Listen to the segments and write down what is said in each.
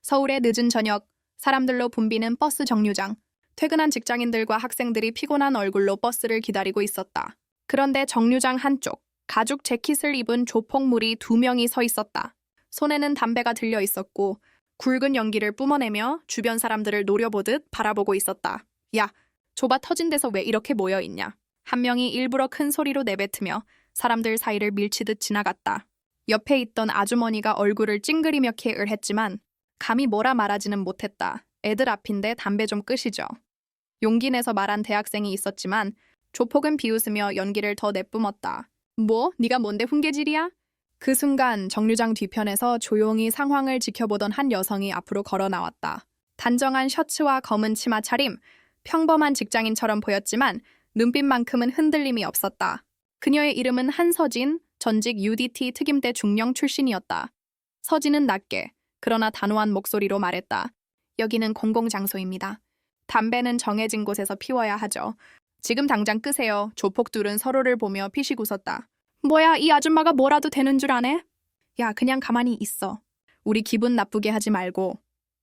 서울의 늦은 저녁, 사람들로 붐비는 버스 정류장. 퇴근한 직장인들과 학생들이 피곤한 얼굴로 버스를 기다리고 있었다. 그런데 정류장 한쪽, 가죽 재킷을 입은 조폭물이 2명이 서 있었다. 손에는 담배가 들려 있었고 굵은 연기를 뿜어내며 주변 사람들을 노려보듯 바라보고 있었다. 야, 좁아 터진 데서 왜 이렇게 모여있냐? 한 명이 일부러 큰 소리로 내뱉으며 사람들 사이를 밀치듯 지나갔다. 옆에 있던 아주머니가 얼굴을 찡그리며 했지만 감히 뭐라 말하지는 못했다. 애들 앞인데 담배 좀 끄시죠. 용기 내서 말한 대학생이 있었지만 조폭은 비웃으며 연기를 더 내뿜었다. 뭐? 네가 뭔데 훈계질이야? 그 순간 정류장 뒤편에서 조용히 상황을 지켜보던 한 여성이 앞으로 걸어 나왔다. 단정한 셔츠와 검은 치마 차림, 평범한 직장인처럼 보였지만 눈빛만큼은 흔들림이 없었다. 그녀의 이름은 한서진, 전직 UDT 특임대 중령 출신이었다. 서진은 낮게, 그러나 단호한 목소리로 말했다. 여기는 공공장소입니다. 담배는 정해진 곳에서 피워야 하죠. 지금 당장 끄세요. 조폭들은 서로를 보며 피식 웃었다. 뭐야, 이 아줌마가 뭐라도 되는 줄 아네? 야, 그냥 가만히 있어. 우리 기분 나쁘게 하지 말고.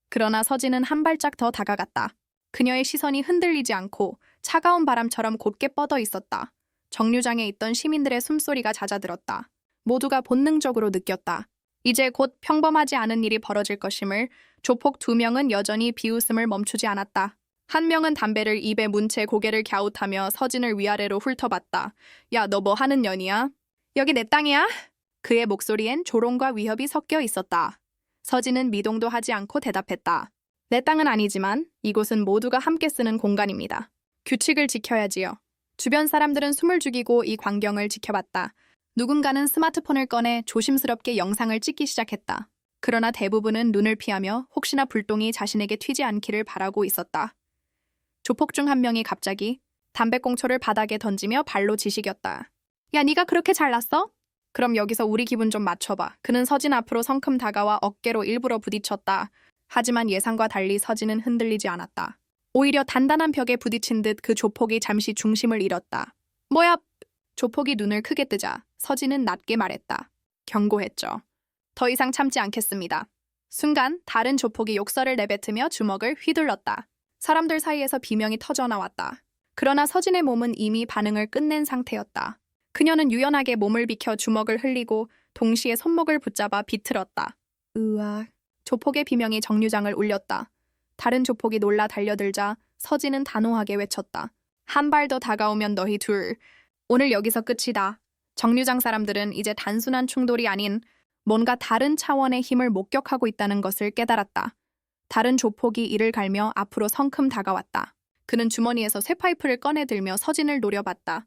그러나 서진은 한 발짝 더 다가갔다. 그녀의 시선이 흔들리지 않고 차가운 바람처럼 곧게 뻗어 있었다. 정류장에 있던 시민들의 숨소리가 잦아들었다. 모두가 본능적으로 느꼈다. 이제 곧 평범하지 않은 일이 벌어질 것임을. 조폭 2명은 여전히 비웃음을 멈추지 않았다. 한 명은 담배를 입에 문 채 고개를 갸웃하며 서진을 위아래로 훑어봤다. 야, 너 뭐 하는 년이야? 여기 내 땅이야? 그의 목소리엔 조롱과 위협이 섞여 있었다. 서진은 미동도 하지 않고 대답했다. 내 땅은 아니지만 이곳은 모두가 함께 쓰는 공간입니다. 규칙을 지켜야지요. 주변 사람들은 숨을 죽이고 이 광경을 지켜봤다. 누군가는 스마트폰을 꺼내 조심스럽게 영상을 찍기 시작했다. 그러나 대부분은 눈을 피하며 혹시나 불똥이 자신에게 튀지 않기를 바라고 있었다. 조폭 중 한 명이 갑자기 담배꽁초를 바닥에 던지며 발로 지식였다. 야, 네가 그렇게 잘났어? 그럼 여기서 우리 기분 좀 맞춰봐. 그는 서진 앞으로 성큼 다가와 어깨로 일부러 부딪혔다. 하지만 예상과 달리 서진은 흔들리지 않았다. 오히려 단단한 벽에 부딪힌 듯 그 조폭이 잠시 중심을 잃었다. 뭐야? 조폭이 눈을 크게 뜨자 서진은 낮게 말했다. 경고했죠. 더 이상 참지 않겠습니다. 순간 다른 조폭이 욕설을 내뱉으며 주먹을 휘둘렀다. 사람들 사이에서 비명이 터져나왔다. 그러나 서진의 몸은 이미 반응을 끝낸 상태였다. 그녀는 유연하게 몸을 비켜 주먹을 흘리고 동시에 손목을 붙잡아 비틀었다. 으악. 조폭의 비명이 정류장을 울렸다. 다른 조폭이 놀라 달려들자 서진은 단호하게 외쳤다. 한 발 더 다가오면 너희 둘. 오늘 여기서 끝이다. 정류장 사람들은 이제 단순한 충돌이 아닌 뭔가 다른 차원의 힘을 목격하고 있다는 것을 깨달았다. 다른 조폭이 이를 갈며 앞으로 성큼 다가왔다. 그는 주머니에서 쇠파이프를 꺼내들며 서진을 노려봤다.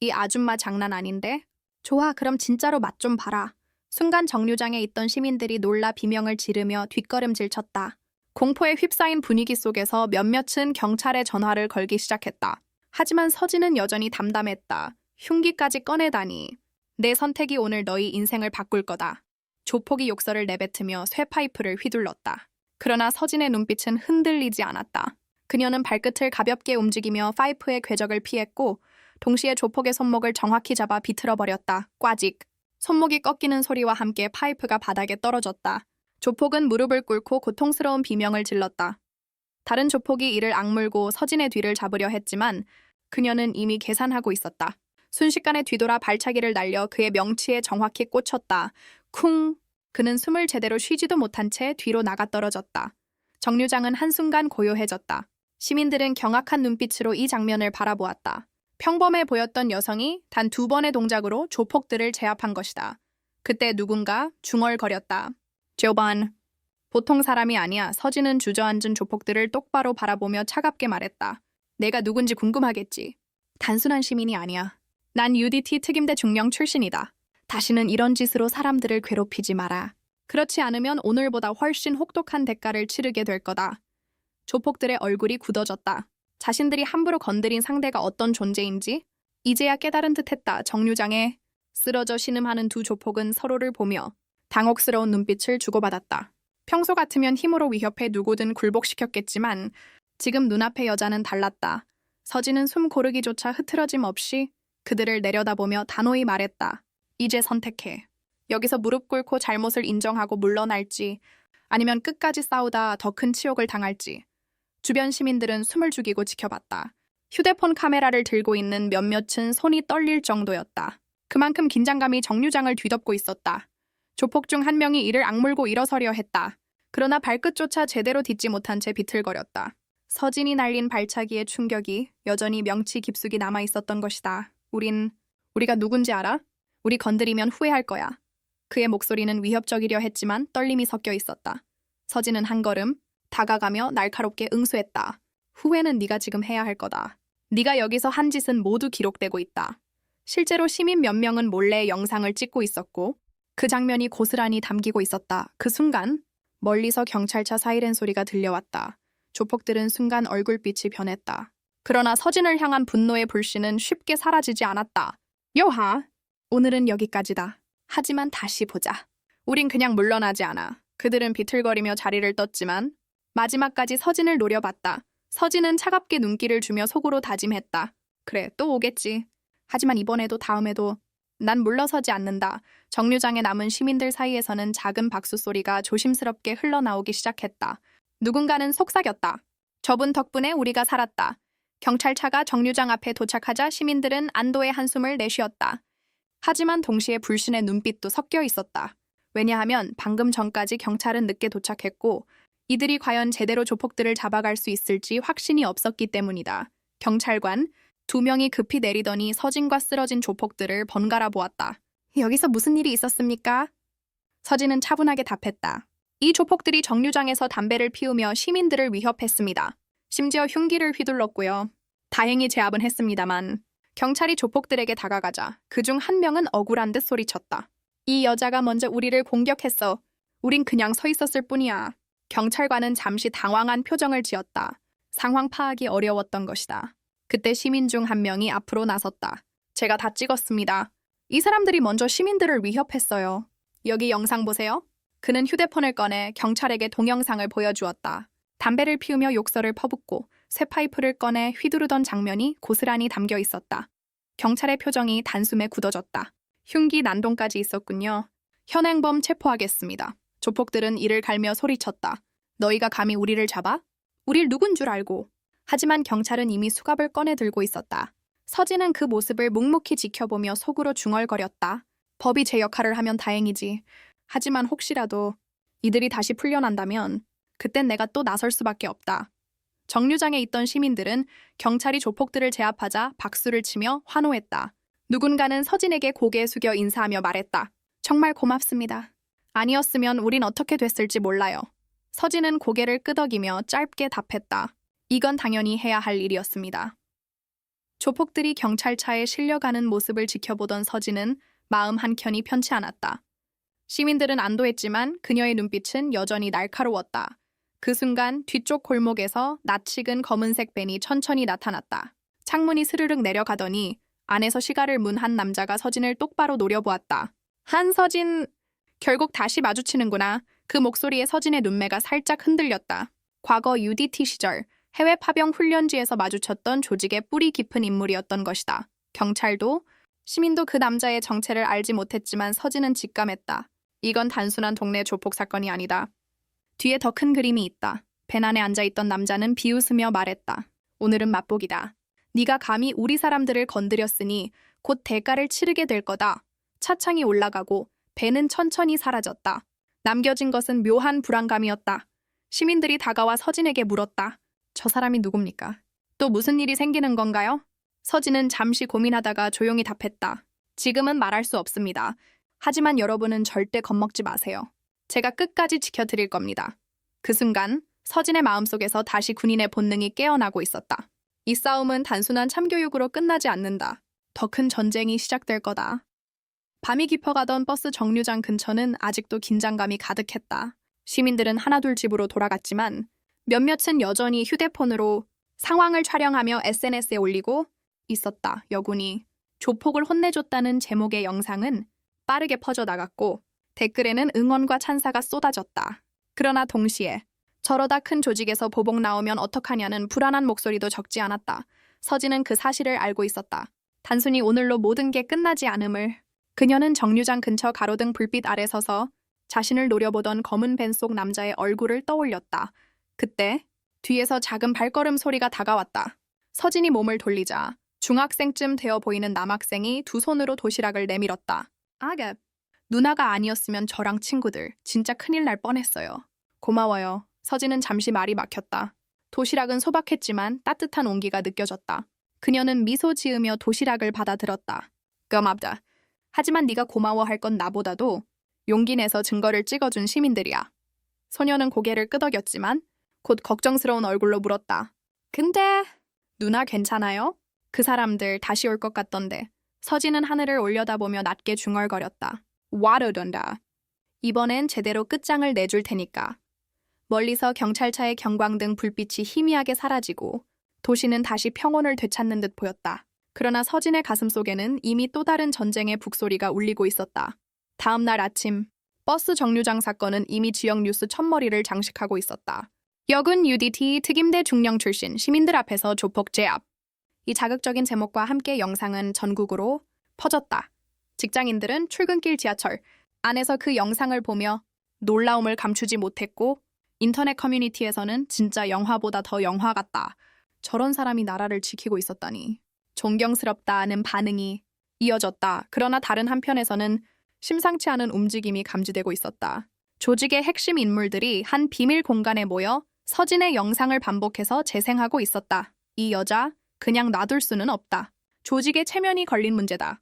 이 아줌마 장난 아닌데? 좋아, 그럼 진짜로 맛 좀 봐라. 순간 정류장에 있던 시민들이 놀라 비명을 지르며 뒷걸음질 쳤다. 공포에 휩싸인 분위기 속에서 몇몇은 경찰에 전화를 걸기 시작했다. 하지만 서진은 여전히 담담했다. 흉기까지 꺼내다니. 내 선택이 오늘 너희 인생을 바꿀 거다. 조폭이 욕설을 내뱉으며 쇠파이프를 휘둘렀다. 그러나 서진의 눈빛은 흔들리지 않았다. 그녀는 발끝을 가볍게 움직이며 파이프의 궤적을 피했고 동시에 조폭의 손목을 정확히 잡아 비틀어버렸다. 꽈직. 손목이 꺾이는 소리와 함께 파이프가 바닥에 떨어졌다. 조폭은 무릎을 꿇고 고통스러운 비명을 질렀다. 다른 조폭이 이를 악물고 서진의 뒤를 잡으려 했지만 그녀는 이미 계산하고 있었다. 순식간에 뒤돌아 발차기를 날려 그의 명치에 정확히 꽂혔다. 쿵! 그는 숨을 제대로 쉬지도 못한 채 뒤로 나가 떨어졌다. 정류장은 한순간 고요해졌다. 시민들은 경악한 눈빛으로 이 장면을 바라보았다. 평범해 보였던 여성이 단 2번의 동작으로 조폭들을 제압한 것이다. 그때 누군가 중얼거렸다. 조반. 보통 사람이 아니야. 서진은 주저앉은 조폭들을 똑바로 바라보며 차갑게 말했다. 내가 누군지 궁금하겠지. 단순한 시민이 아니야. 난 UDT 특임대 중령 출신이다. 다시는 이런 짓으로 사람들을 괴롭히지 마라. 그렇지 않으면 오늘보다 훨씬 혹독한 대가를 치르게 될 거다. 조폭들의 얼굴이 굳어졌다. 자신들이 함부로 건드린 상대가 어떤 존재인지 이제야 깨달은 듯했다. 정류장에 쓰러져 신음하는 두 조폭은 서로를 보며 당혹스러운 눈빛을 주고받았다. 평소 같으면 힘으로 위협해 누구든 굴복시켰겠지만 지금 눈앞의 여자는 달랐다. 서진은 숨 고르기조차 흐트러짐 없이 그들을 내려다보며 단호히 말했다. 이제 선택해. 여기서 무릎 꿇고 잘못을 인정하고 물러날지 아니면 끝까지 싸우다 더 큰 치욕을 당할지. 주변 시민들은 숨을 죽이고 지켜봤다. 휴대폰 카메라를 들고 있는 몇몇은 손이 떨릴 정도였다. 그만큼 긴장감이 정류장을 뒤덮고 있었다. 조폭 중 한 명이 이를 악물고 일어서려 했다. 그러나 발끝조차 제대로 딛지 못한 채 비틀거렸다. 서진이 날린 발차기의 충격이 여전히 명치 깊숙이 남아있었던 것이다. 우리가 누군지 알아? 우리 건드리면 후회할 거야. 그의 목소리는 위협적이려 했지만 떨림이 섞여 있었다. 서진은 한 걸음 다가가며 날카롭게 응수했다. 후회는 네가 지금 해야 할 거다. 네가 여기서 한 짓은 모두 기록되고 있다. 실제로 시민 몇 명은 몰래 영상을 찍고 있었고 그 장면이 고스란히 담기고 있었다. 그 순간 멀리서 경찰차 사이렌 소리가 들려왔다. 조폭들은 순간 얼굴빛이 변했다. 그러나 서진을 향한 분노의 불씨는 쉽게 사라지지 않았다. 여하, 오늘은 여기까지다. 하지만 다시 보자. 우린 그냥 물러나지 않아. 그들은 비틀거리며 자리를 떴지만 마지막까지 서진을 노려봤다. 서진은 차갑게 눈길을 주며 속으로 다짐했다. 그래, 또 오겠지. 하지만 이번에도 다음에도 난 물러서지 않는다. 정류장에 남은 시민들 사이에서는 작은 박수 소리가 조심스럽게 흘러나오기 시작했다. 누군가는 속삭였다. 저분 덕분에 우리가 살았다. 경찰차가 정류장 앞에 도착하자 시민들은 안도의 한숨을 내쉬었다. 하지만 동시에 불신의 눈빛도 섞여 있었다. 왜냐하면 방금 전까지 경찰은 늦게 도착했고 이들이 과연 제대로 조폭들을 잡아갈 수 있을지 확신이 없었기 때문이다. 경찰관 2명이 급히 내리더니 서진과 쓰러진 조폭들을 번갈아 보았다. 여기서 무슨 일이 있었습니까? 서진은 차분하게 답했다. 이 조폭들이 정류장에서 담배를 피우며 시민들을 위협했습니다. 심지어 흉기를 휘둘렀고요. 다행히 제압은 했습니다만 경찰이 조폭들에게 다가가자 그중 한 명은 억울한 듯 소리쳤다. 이 여자가 먼저 우리를 공격했어. 우린 그냥 서 있었을 뿐이야. 경찰관은 잠시 당황한 표정을 지었다. 상황 파악이 어려웠던 것이다. 그때 시민 중 한 명이 앞으로 나섰다. 제가 다 찍었습니다. 이 사람들이 먼저 시민들을 위협했어요. 여기 영상 보세요. 그는 휴대폰을 꺼내 경찰에게 동영상을 보여주었다. 담배를 피우며 욕설을 퍼붓고 쇠파이프를 꺼내 휘두르던 장면이 고스란히 담겨 있었다. 경찰의 표정이 단숨에 굳어졌다. 흉기 난동까지 있었군요. 현행범 체포하겠습니다. 조폭들은 이를 갈며 소리쳤다. 너희가 감히 우리를 잡아? 우릴 누군 줄 알고. 하지만 경찰은 이미 수갑을 꺼내 들고 있었다. 서진은 그 모습을 묵묵히 지켜보며 속으로 중얼거렸다. 법이 제 역할을 하면 다행이지. 하지만 혹시라도 이들이 다시 풀려난다면 그땐 내가 또 나설 수밖에 없다. 정류장에 있던 시민들은 경찰이 조폭들을 제압하자 박수를 치며 환호했다. 누군가는 서진에게 고개 숙여 인사하며 말했다. 정말 고맙습니다. 아니었으면 우린 어떻게 됐을지 몰라요. 서진은 고개를 끄덕이며 짧게 답했다. 이건 당연히 해야 할 일이었습니다. 조폭들이 경찰차에 실려가는 모습을 지켜보던 서진은 마음 한켠이 편치 않았다. 시민들은 안도했지만 그녀의 눈빛은 여전히 날카로웠다. 그 순간 뒤쪽 골목에서 낯익은 검은색 밴이 천천히 나타났다. 창문이 스르륵 내려가더니 안에서 시가를 문 한 남자가 서진을 똑바로 노려보았다. 한서진, 결국 다시 마주치는구나. 그 목소리에 서진의 눈매가 살짝 흔들렸다. 과거 UDT 시절 해외 파병 훈련지에서 마주쳤던 조직의 뿌리 깊은 인물이었던 것이다. 경찰도 시민도 그 남자의 정체를 알지 못했지만 서진은 직감했다. 이건 단순한 동네 조폭 사건이 아니다. 뒤에 더 큰 그림이 있다. 밴 안에 앉아있던 남자는 비웃으며 말했다. 오늘은 맛보기다. 네가 감히 우리 사람들을 건드렸으니 곧 대가를 치르게 될 거다. 차창이 올라가고 밴은 천천히 사라졌다. 남겨진 것은 묘한 불안감이었다. 시민들이 다가와 서진에게 물었다. 저 사람이 누굽니까? 또 무슨 일이 생기는 건가요? 서진은 잠시 고민하다가 조용히 답했다. 지금은 말할 수 없습니다. 하지만 여러분은 절대 겁먹지 마세요. 제가 끝까지 지켜드릴 겁니다. 그 순간 서진의 마음속에서 다시 군인의 본능이 깨어나고 있었다. 이 싸움은 단순한 참교육으로 끝나지 않는다. 더 큰 전쟁이 시작될 거다. 밤이 깊어가던 버스 정류장 근처는 아직도 긴장감이 가득했다. 시민들은 하나둘 집으로 돌아갔지만 몇몇은 여전히 휴대폰으로 상황을 촬영하며 SNS에 올리고 있었다. 여군이 조폭을 혼내줬다는 제목의 영상은 빠르게 퍼져나갔고 댓글에는 응원과 찬사가 쏟아졌다. 그러나 동시에 저러다 큰 조직에서 보복 나오면 어떡하냐는 불안한 목소리도 적지 않았다. 서진은 그 사실을 알고 있었다. 단순히 오늘로 모든 게 끝나지 않음을. 그녀는 정류장 근처 가로등 불빛 아래 서서 자신을 노려보던 검은 밴 속 남자의 얼굴을 떠올렸다. 그때 뒤에서 작은 발걸음 소리가 다가왔다. 서진이 몸을 돌리자 중학생쯤 되어 보이는 남학생이 두 손으로 도시락을 내밀었다. 아갑, 누나가 아니었으면 저랑 친구들 진짜 큰일 날 뻔했어요. 고마워요. 서진은 잠시 말이 막혔다. 도시락은 소박했지만 따뜻한 온기가 느껴졌다. 그녀는 미소 지으며 도시락을 받아들었다. 고맙다. 하지만 네가 고마워할 건 나보다도 용기 내서 증거를 찍어준 시민들이야. 소녀는 고개를 끄덕였지만 곧 걱정스러운 얼굴로 물었다. 근데 누나 괜찮아요? 그 사람들 다시 올 것 같던데. 서진은 하늘을 올려다보며 낮게 중얼거렸다. 와르던다. 이번엔 제대로 끝장을 내줄 테니까. 멀리서 경찰차의 경광등 불빛이 희미하게 사라지고 도시는 다시 평온을 되찾는 듯 보였다. 그러나 서진의 가슴속에는 이미 또 다른 전쟁의 북소리가 울리고 있었다. 다음 날 아침, 버스 정류장 사건은 이미 지역 뉴스 첫머리를 장식하고 있었다. 역은 UDT 특임대 중령 출신 시민들 앞에서 조폭 제압. 이 자극적인 제목과 함께 영상은 전국으로 퍼졌다. 직장인들은 출근길 지하철 안에서 그 영상을 보며 놀라움을 감추지 못했고 인터넷 커뮤니티에서는 진짜 영화보다 더 영화 같다. 저런 사람이 나라를 지키고 있었다니. 존경스럽다는 반응이 이어졌다. 그러나 다른 한편에서는 심상치 않은 움직임이 감지되고 있었다. 조직의 핵심 인물들이 한 비밀 공간에 모여 서진의 영상을 반복해서 재생하고 있었다. 이 여자 그냥 놔둘 수는 없다. 조직의 체면이 걸린 문제다.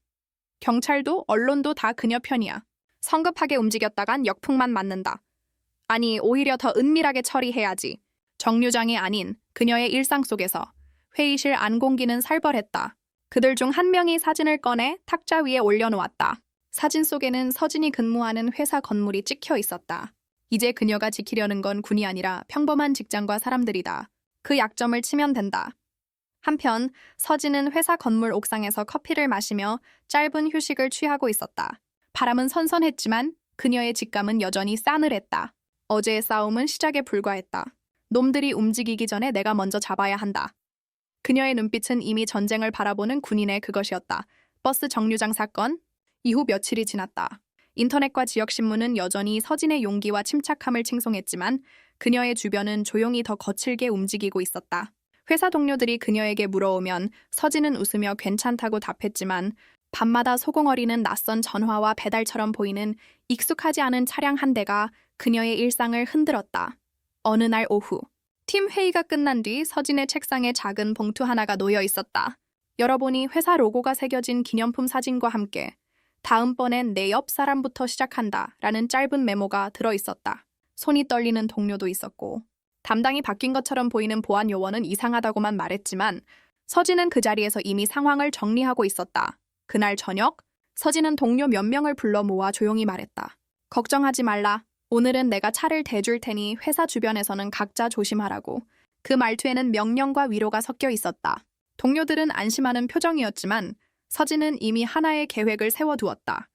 경찰도 언론도 다 그녀 편이야. 성급하게 움직였다간 역풍만 맞는다. 아니 오히려 더 은밀하게 처리해야지. 정류장이 아닌 그녀의 일상 속에서 회의실 안공기는 살벌했다. 그들 중 한 명이 사진을 꺼내 탁자 위에 올려놓았다. 사진 속에는 서진이 근무하는 회사 건물이 찍혀 있었다. 이제 그녀가 지키려는 건 군이 아니라 평범한 직장과 사람들이다. 그 약점을 치면 된다. 한편 서진은 회사 건물 옥상에서 커피를 마시며 짧은 휴식을 취하고 있었다. 바람은 선선했지만 그녀의 직감은 여전히 싸늘했다. 어제의 싸움은 시작에 불과했다. 놈들이 움직이기 전에 내가 먼저 잡아야 한다. 그녀의 눈빛은 이미 전쟁을 바라보는 군인의 그것이었다. 버스 정류장 사건 이후 며칠이 지났다. 인터넷과 지역신문은 여전히 서진의 용기와 침착함을 칭송했지만 그녀의 주변은 조용히 더 거칠게 움직이고 있었다. 회사 동료들이 그녀에게 물어오면 서진은 웃으며 괜찮다고 답했지만 밤마다 소공어리는 낯선 전화와 배달처럼 보이는 익숙하지 않은 차량 한 대가 그녀의 일상을 흔들었다. 어느 날 오후, 팀 회의가 끝난 뒤 서진의 책상에 작은 봉투 하나가 놓여 있었다. 열어보니 회사 로고가 새겨진 기념품 사진과 함께 다음번엔 내 옆 사람부터 시작한다 라는 짧은 메모가 들어있었다. 손이 떨리는 동료도 있었고 담당이 바뀐 것처럼 보이는 보안 요원은 이상하다고만 말했지만 서진은 그 자리에서 이미 상황을 정리하고 있었다. 그날 저녁, 서진은 동료 몇 명을 불러 모아 조용히 말했다. 걱정하지 말라. 오늘은 내가 차를 대줄 테니 회사 주변에서는 각자 조심하라고. 그 말투에는 명령과 위로가 섞여 있었다. 동료들은 안심하는 표정이었지만 서진은 이미 하나의 계획을 세워두었다.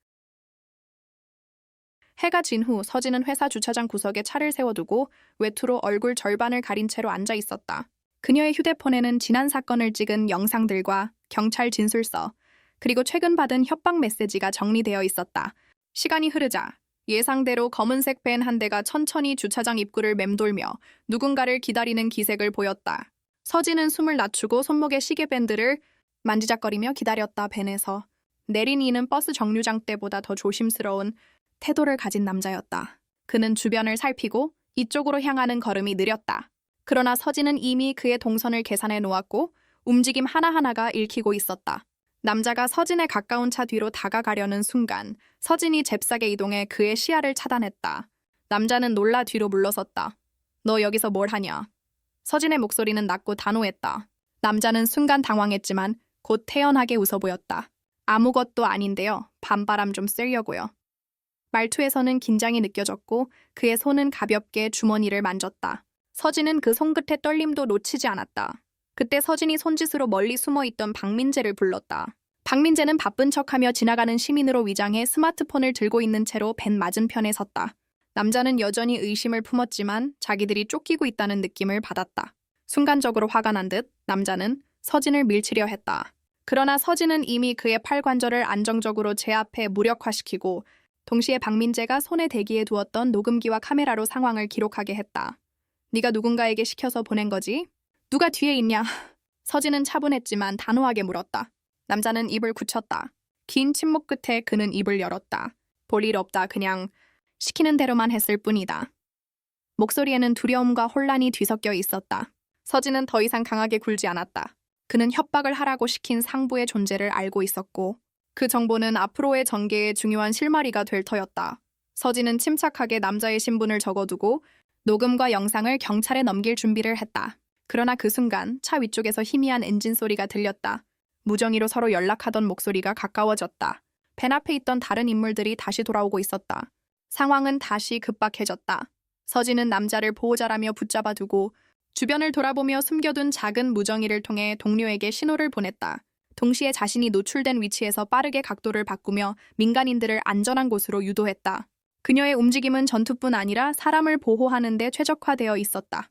해가 진 후 서진은 회사 주차장 구석에 차를 세워두고 외투로 얼굴 절반을 가린 채로 앉아 있었다. 그녀의 휴대폰에는 지난 사건을 찍은 영상들과 경찰 진술서, 그리고 최근 받은 협박 메시지가 정리되어 있었다. 시간이 흐르자 예상대로 검은색 밴 한 대가 천천히 주차장 입구를 맴돌며 누군가를 기다리는 기색을 보였다. 서진은 숨을 낮추고 손목의 시계밴드를 만지작거리며 기다렸다. 밴에서 내린 이는 버스 정류장 때보다 더 조심스러운 태도를 가진 남자였다. 그는 주변을 살피고 이쪽으로 향하는 걸음이 느렸다. 그러나 서진은 이미 그의 동선을 계산해 놓았고 움직임 하나하나가 읽히고 있었다. 남자가 서진에 가까운 차 뒤로 다가가려는 순간 서진이 잽싸게 이동해 그의 시야를 차단했다. 남자는 놀라 뒤로 물러섰다. 너 여기서 뭘 하냐? 서진의 목소리는 낮고 단호했다. 남자는 순간 당황했지만 곧 태연하게 웃어 보였다. 아무것도 아닌데요. 밤바람 좀 쐬려고요. 말투에서는 긴장이 느껴졌고 그의 손은 가볍게 주머니를 만졌다. 서진은 그 손끝의 떨림도 놓치지 않았다. 그때 서진이 손짓으로 멀리 숨어있던 박민재를 불렀다. 박민재는 바쁜 척하며 지나가는 시민으로 위장해 스마트폰을 들고 있는 채로 밴 맞은편에 섰다. 남자는 여전히 의심을 품었지만 자기들이 쫓기고 있다는 느낌을 받았다. 순간적으로 화가 난 듯 남자는 서진을 밀치려 했다. 그러나 서진은 이미 그의 팔관절을 안정적으로 제압해 무력화시키고 동시에 박민재가 손에 대기에 두었던 녹음기와 카메라로 상황을 기록하게 했다. 네가 누군가에게 시켜서 보낸 거지? 누가 뒤에 있냐? 서진은 차분했지만 단호하게 물었다. 남자는 입을 굳혔다. 긴 침묵 끝에 그는 입을 열었다. 볼 일 없다. 그냥 시키는 대로만 했을 뿐이다. 목소리에는 두려움과 혼란이 뒤섞여 있었다. 서진은 더 이상 강하게 굴지 않았다. 그는 협박을 하라고 시킨 상부의 존재를 알고 있었고 그 정보는 앞으로의 전개의 중요한 실마리가 될 터였다. 서진은 침착하게 남자의 신분을 적어두고 녹음과 영상을 경찰에 넘길 준비를 했다. 그러나 그 순간 차 위쪽에서 희미한 엔진 소리가 들렸다. 무정의로 서로 연락하던 목소리가 가까워졌다. 벤 앞에 있던 다른 인물들이 다시 돌아오고 있었다. 상황은 다시 급박해졌다. 서진은 남자를 보호자라며 붙잡아두고 주변을 돌아보며 숨겨둔 작은 무정의를 통해 동료에게 신호를 보냈다. 동시에 자신이 노출된 위치에서 빠르게 각도를 바꾸며 민간인들을 안전한 곳으로 유도했다. 그녀의 움직임은 전투뿐 아니라 사람을 보호하는 데 최적화되어 있었다.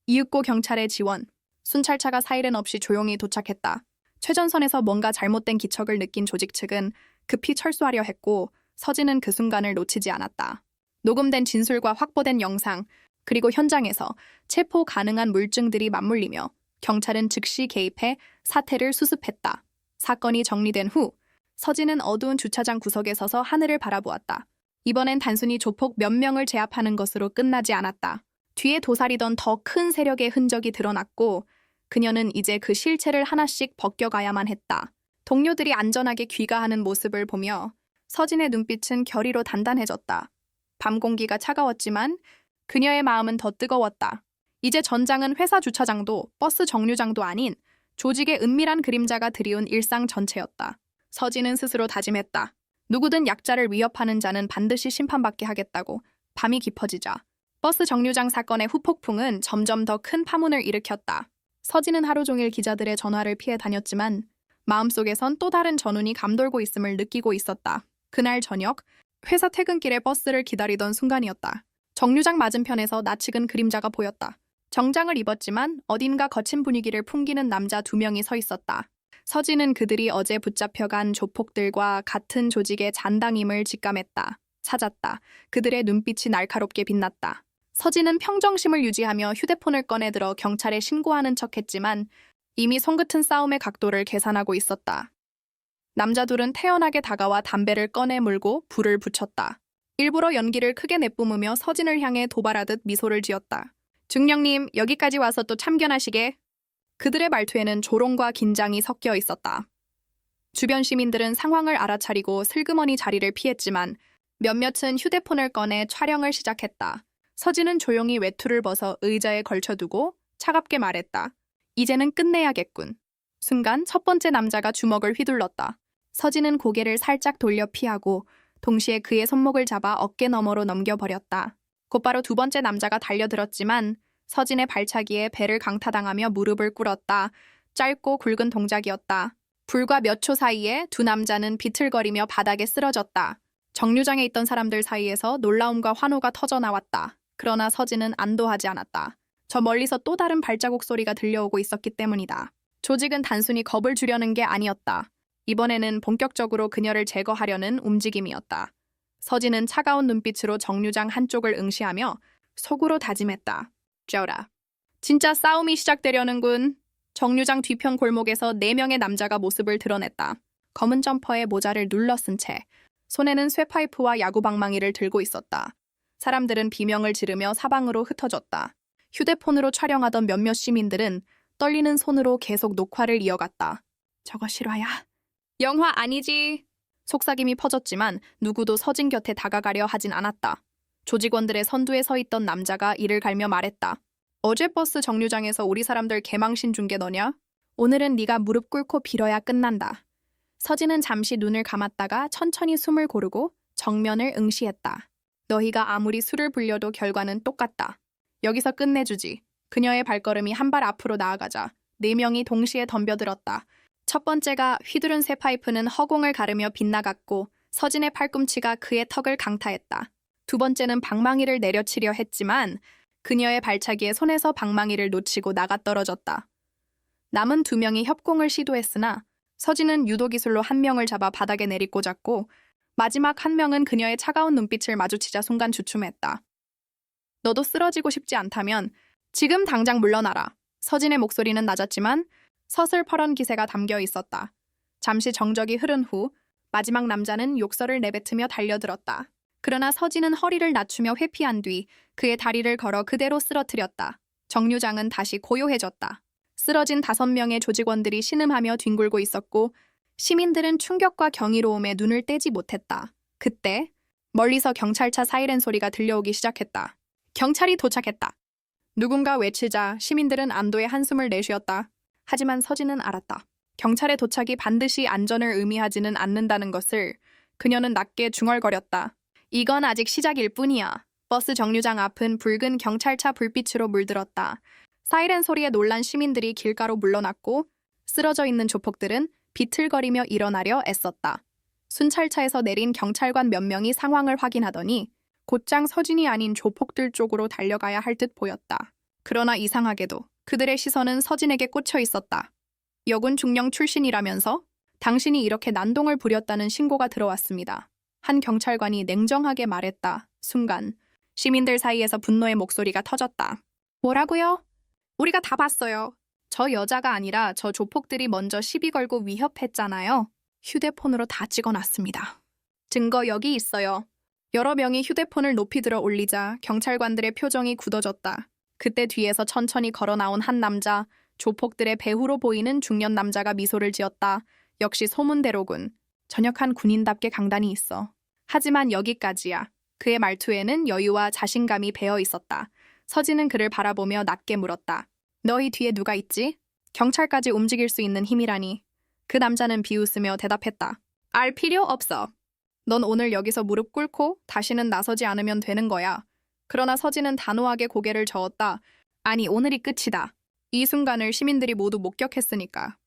이윽고 경찰의 지원. 순찰차가 사이렌 없이 조용히 도착했다. 최전선에서 뭔가 잘못된 기척을 느낀 조직 측은 급히 철수하려 했고 서진은 그 순간을 놓치지 않았다. 녹음된 진술과 확보된 영상, 그리고 현장에서 체포 가능한 물증들이 맞물리며 경찰은 즉시 개입해 사태를 수습했다. 사건이 정리된 후 서진은 어두운 주차장 구석에 서서 하늘을 바라보았다. 이번엔 단순히 조폭 몇 명을 제압하는 것으로 끝나지 않았다. 뒤에 도사리던 더 큰 세력의 흔적이 드러났고 그녀는 이제 그 실체를 하나씩 벗겨가야만 했다. 동료들이 안전하게 귀가하는 모습을 보며 서진의 눈빛은 결의로 단단해졌다. 밤 공기가 차가웠지만 그녀의 마음은 더 뜨거웠다. 이제 전장은 회사 주차장도 버스 정류장도 아닌 조직의 은밀한 그림자가 드리운 일상 전체였다. 서진은 스스로 다짐했다. 누구든 약자를 위협하는 자는 반드시 심판받게 하겠다고. 밤이 깊어지자 버스 정류장 사건의 후폭풍은 점점 더 큰 파문을 일으켰다. 서진은 하루 종일 기자들의 전화를 피해 다녔지만 마음속에선 또 다른 전운이 감돌고 있음을 느끼고 있었다. 그날 저녁 회사 퇴근길에 버스를 기다리던 순간이었다. 정류장 맞은편에서 낯익은 그림자가 보였다. 정장을 입었지만 어딘가 거친 분위기를 풍기는 남자 2명이 서 있었다. 서진은 그들이 어제 붙잡혀간 조폭들과 같은 조직의 잔당임을 직감했다. 찾았다. 그들의 눈빛이 날카롭게 빛났다. 서진은 평정심을 유지하며 휴대폰을 꺼내들어 경찰에 신고하는 척했지만 이미 손끝은 싸움의 각도를 계산하고 있었다. 남자 둘은 태연하게 다가와 담배를 꺼내 물고 불을 붙였다. 일부러 연기를 크게 내뿜으며 서진을 향해 도발하듯 미소를 지었다. 중령님, 여기까지 와서 또 참견하시게. 그들의 말투에는 조롱과 긴장이 섞여 있었다. 주변 시민들은 상황을 알아차리고 슬그머니 자리를 피했지만 몇몇은 휴대폰을 꺼내 촬영을 시작했다. 서진은 조용히 외투를 벗어 의자에 걸쳐두고 차갑게 말했다. 이제는 끝내야겠군. 순간 첫 번째 남자가 주먹을 휘둘렀다. 서진은 고개를 살짝 돌려 피하고 동시에 그의 손목을 잡아 어깨 너머로 넘겨버렸다. 곧바로 두 번째 남자가 달려들었지만 서진의 발차기에 배를 강타당하며 무릎을 꿇었다. 짧고 굵은 동작이었다. 불과 몇 초 사이에 두 남자는 비틀거리며 바닥에 쓰러졌다. 정류장에 있던 사람들 사이에서 놀라움과 환호가 터져나왔다. 그러나 서진은 안도하지 않았다. 저 멀리서 또 다른 발자국 소리가 들려오고 있었기 때문이다. 조직은 단순히 겁을 주려는 게 아니었다. 이번에는 본격적으로 그녀를 제거하려는 움직임이었다. 서진은 차가운 눈빛으로 정류장 한쪽을 응시하며 속으로 다짐했다. 쩌라. 진짜 싸움이 시작되려는군. 정류장 뒤편 골목에서 4명의 남자가 모습을 드러냈다. 검은 점퍼에 모자를 눌러 쓴 채 손에는 쇠파이프와 야구방망이를 들고 있었다. 사람들은 비명을 지르며 사방으로 흩어졌다. 휴대폰으로 촬영하던 몇몇 시민들은 떨리는 손으로 계속 녹화를 이어갔다. 저거 실화야? 영화 아니지. 속삭임이 퍼졌지만 누구도 서진 곁에 다가가려 하진 않았다. 조직원들의 선두에 서 있던 남자가 이를 갈며 말했다. 어제 버스 정류장에서 우리 사람들 개망신 준 게 너냐? 오늘은 네가 무릎 꿇고 빌어야 끝난다. 서진은 잠시 눈을 감았다가 천천히 숨을 고르고 정면을 응시했다. 너희가 아무리 수를 불려도 결과는 똑같다. 여기서 끝내주지. 그녀의 발걸음이 한 발 앞으로 나아가자 4명이 동시에 덤벼들었다. 첫 번째가 휘두른 새 파이프는 허공을 가르며 빗나갔고 서진의 팔꿈치가 그의 턱을 강타했다. 두 번째는 방망이를 내려치려 했지만 그녀의 발차기에 손에서 방망이를 놓치고 나가떨어졌다. 남은 2명이 협공을 시도했으나 서진은 유도 기술로 한 명을 잡아 바닥에 내리꽂았고 마지막 한 명은 그녀의 차가운 눈빛을 마주치자 순간 주춤했다. 너도 쓰러지고 싶지 않다면 지금 당장 물러나라. 서진의 목소리는 낮았지만 서슬퍼런 기세가 담겨 있었다. 잠시 정적이 흐른 후 마지막 남자는 욕설을 내뱉으며 달려들었다. 그러나 서진은 허리를 낮추며 회피한 뒤 그의 다리를 걸어 그대로 쓰러뜨렸다. 정류장은 다시 고요해졌다. 쓰러진 5명의 조직원들이 신음하며 뒹굴고 있었고 시민들은 충격과 경이로움에 눈을 떼지 못했다. 그때 멀리서 경찰차 사이렌 소리가 들려오기 시작했다. 경찰이 도착했다. 누군가 외치자 시민들은 안도의 한숨을 내쉬었다. 하지만 서진은 알았다. 경찰의 도착이 반드시 안전을 의미하지는 않는다는 것을. 그녀는 낮게 중얼거렸다. 이건 아직 시작일 뿐이야. 버스 정류장 앞은 붉은 경찰차 불빛으로 물들었다. 사이렌 소리에 놀란 시민들이 길가로 물러났고 쓰러져 있는 조폭들은 비틀거리며 일어나려 애썼다. 순찰차에서 내린 경찰관 몇 명이 상황을 확인하더니 곧장 서진이 아닌 조폭들 쪽으로 달려가야 할 듯 보였다. 그러나 이상하게도 그들의 시선은 서진에게 꽂혀 있었다. 여군 중령 출신이라면서 당신이 이렇게 난동을 부렸다는 신고가 들어왔습니다. 한 경찰관이 냉정하게 말했다. 순간 시민들 사이에서 분노의 목소리가 터졌다. 뭐라고요? 우리가 다 봤어요. 저 여자가 아니라 저 조폭들이 먼저 시비 걸고 위협했잖아요. 휴대폰으로 다 찍어놨습니다. 증거 여기 있어요. 여러 명이 휴대폰을 높이 들어 올리자 경찰관들의 표정이 굳어졌다. 그때 뒤에서 천천히 걸어 나온 한 남자, 조폭들의 배후로 보이는 중년 남자가 미소를 지었다. 역시 소문대로군. 전역한 군인답게 강단이 있어. 하지만 여기까지야. 그의 말투에는 여유와 자신감이 배어 있었다. 서진은 그를 바라보며 낮게 물었다. 너희 뒤에 누가 있지? 경찰까지 움직일 수 있는 힘이라니. 그 남자는 비웃으며 대답했다. 알 필요 없어. 넌 오늘 여기서 무릎 꿇고 다시는 나서지 않으면 되는 거야. 그러나 서진은 단호하게 고개를 저었다. 아니, 오늘이 끝이다. 이 순간을 시민들이 모두 목격했으니까.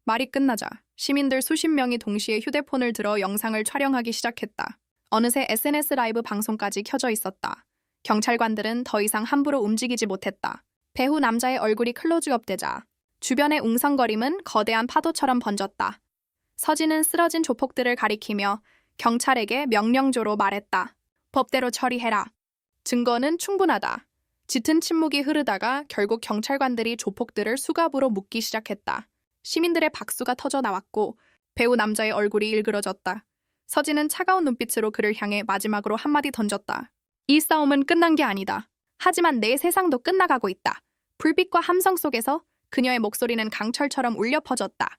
말이 끝나자 시민들 수십 명이 동시에 휴대폰을 들어 영상을 촬영하기 시작했다. 어느새 SNS 라이브 방송까지 켜져 있었다. 경찰관들은 더 이상 함부로 움직이지 못했다. 배후 남자의 얼굴이 클로즈업되자 주변의 웅성거림은 거대한 파도처럼 번졌다. 서진은 쓰러진 조폭들을 가리키며 경찰에게 명령조로 말했다. 법대로 처리해라. 증거는 충분하다. 짙은 침묵이 흐르다가 결국 경찰관들이 조폭들을 수갑으로 묶기 시작했다. 시민들의 박수가 터져 나왔고 배우 남자의 얼굴이 일그러졌다. 서진은 차가운 눈빛으로 그를 향해 마지막으로 한마디 던졌다. 이 싸움은 끝난 게 아니다. 하지만 내 세상도 끝나가고 있다. 불빛과 함성 속에서 그녀의 목소리는 강철처럼 울려 퍼졌다.